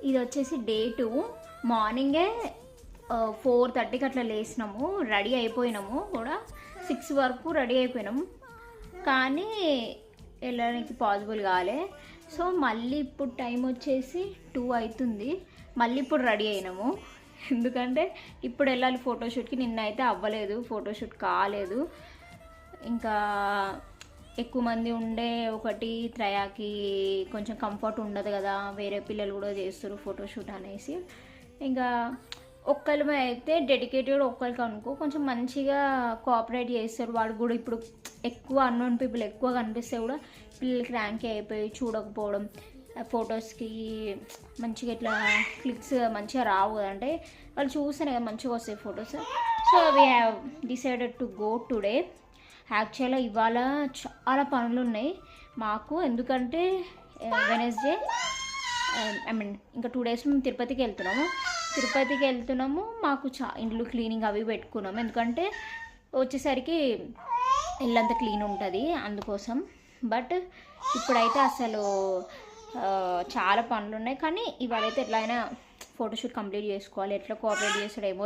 ఇది వచ్చేసి డే 2 మార్నింగే 4:30కి అట్లా లేసినాము, రెడీ అయిపోయినాము కూడా. 6 వరకు రెడీ అయిపోయినాము కానీ వెళ్ళడానికి పాసిబుల్ కాలే. సో మళ్ళీ ఇప్పుడు టైం వచ్చేసి 2 అవుతుంది, మళ్ళీ ఇప్పుడు రెడీ అయినాము. ఎందుకంటే ఇప్పుడు వెళ్ళాలి ఫోటోషూట్కి. నిన్న అయితే అవ్వలేదు, ఫోటోషూట్ కాలేదు. ఇంకా ఎక్కువ మంది ఉండే ఒకటి త్రయాకి కొంచెం కంఫర్ట్ ఉండదు కదా, వేరే పిల్లలు కూడా చేస్తారు ఫోటోషూట్ అనేసి. ఇంకా ఒక్కరిమే అయితే డెడికేటెడ్ ఒక్కరికి అనుకో కొంచెం మంచిగా కోఆపరేట్ చేస్తారు. వాడు కూడా ఇప్పుడు ఎక్కువ అన్నోన్ పీపుల్ ఎక్కువ కనిపిస్తే కూడా పిల్లలకి ర్యాంక్ అయిపోయి చూడకపోవడం, ఫొటోస్కి మంచిగా ఇట్లా క్లిక్స్ మంచిగా రావు అంటే వాళ్ళు చూస్తేనే కదా మంచిగా వస్తాయి photos. So we have decided to go today. యాక్చువల్గా ఇవాళ చాలా పనులు ఉన్నాయి మాకు, ఎందుకంటే వెనస్డే ఇంకా 2 డేస్ మేము తిరుపతికి వెళ్తున్నాము. మాకు ఇండ్లు క్లీనింగ్ అవి పెట్టుకున్నాము, ఎందుకంటే వచ్చేసరికి ఇల్లంతా క్లీన్ ఉంటుంది అందుకోసం. బట్ ఇప్పుడైతే అసలు చాలా పనులు ఉన్నాయి, కానీ ఇవాళైతే ఎట్లా అయినా ఫోటోషూట్ కంప్లీట్ చేసుకోవాలి. ఎట్లా కోఆపరేట్ చేస్తాడేమో